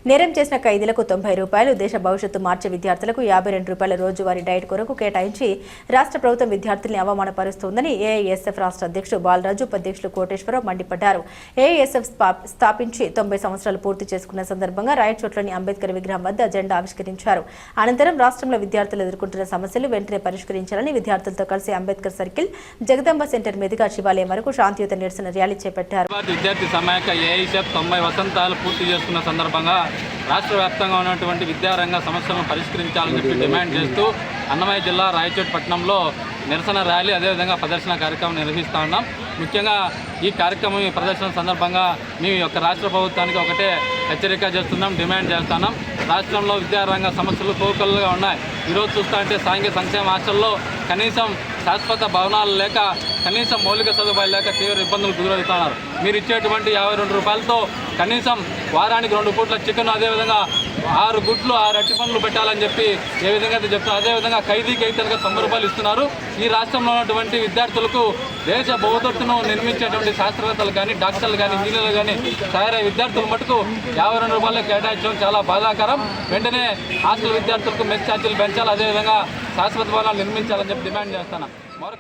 నేరం చేసిన ఖైదీలకు 90 రూపాయలు, దేశ భవిష్యత్తు మార్చే విద్యార్థులకు 52 రూపాయల రోజువారీ డైట్ కొరకు కేటాయించి రాష్ట్ర ప్రభుత్వం విద్యార్థుల్ని అవమానపరుస్తోందని ఏఐఎస్ఎఫ్ రాష్ట్ర అధ్యక్షుడు బాలరాజు, ఉపాధ్యక్షులు కోటేశ్వరరావు మండిపడ్డారు. ఏఐఎస్ఎఫ్ స్థాపించి 90 సంవత్సరాలు పూర్తి చేసుకున్న సందర్భంగా రాయచోట్లోని అంబేద్కర్ విగ్రహం వద్ద జెండా ఆవిష్కరించారు. అనంతరం రాష్ట్రంలో విద్యార్థులు ఎదుర్కొంటున్న సమస్యలు వెంటనే పరిష్కరించాలని విద్యార్థులతో కలిసి అంబేద్కర్ సర్కిల్, జగదంబ సెంటర్ మీదుగా శివాలయం వరకు శాంతియుత నిరసన ర్యాలీ చేపట్టారు. విద్యార్థి సమాఖ్య ఏఐఎస్ఎఫ్ 90 వసంతాలు పూర్తి చేసుకున్న సందర్భంగా రాష్ట్ర వ్యాప్తంగా ఉన్నటువంటి విద్యారంగ సమస్యలను పరిష్కరించాలని చెప్పి డిమాండ్ చేస్తూ అన్నమయ్య జిల్లా రాయచోటి పట్టణంలో నిరసన ర్యాలీ అదేవిధంగా ప్రదర్శన కార్యక్రమం నిర్వహిస్తూ ఉన్నాం. ముఖ్యంగా ఈ కార్యక్రమం ఈ ప్రదర్శన సందర్భంగా మీ యొక్క రాష్ట్ర ప్రభుత్వానికి ఒకటే హెచ్చరిక చేస్తున్నాం, డిమాండ్ చేస్తున్నాం. రాష్ట్రంలో విద్యారంగ సమస్యలు కోకొల్లగా ఉన్నాయి. ఈరోజు చూస్తుంటే సాంఘిక సంక్షేమ హాస్టల్లో కనీసం శాశ్వత భవనాలు లేక, కనీసం మౌలిక సదుపాయాలు లేక తీవ్ర ఇబ్బందులు ఎదురవుతున్నారు. మీరు ఇచ్చేటువంటి 52 రూపాయలతో కనీసం వారానికి 2 పూట్ల చికెన్, అదేవిధంగా 6 గుడ్లు 6 అట్టి పనులు పెట్టాలని చెప్పి ఏ విధంగా అయితే చెప్తున్నారు. అదేవిధంగా ఖైదీకి అయితే 90 రూపాయలు ఇస్తున్నారు. ఈ రాష్ట్రంలో ఉన్నటువంటి విద్యార్థులకు దేశ భవిష్యత్తును నిర్మించేటువంటి శాస్త్రవేత్తలు కానీ, డాక్టర్లు కానీ, ఇంజనీర్లు కానీ తయారయ్యే విద్యార్థులు మటుకు 52 రూపాయలు కేటాయించడం చాలా బాధాకరం. వెంటనే హాస్టల్ విద్యార్థులకు మెస్ ఛార్జీలు పెంచాలి, అదేవిధంగా శాశ్వత భవనాలు నిర్మించాలని చెప్పి డిమాండ్ చేస్తున్నాం.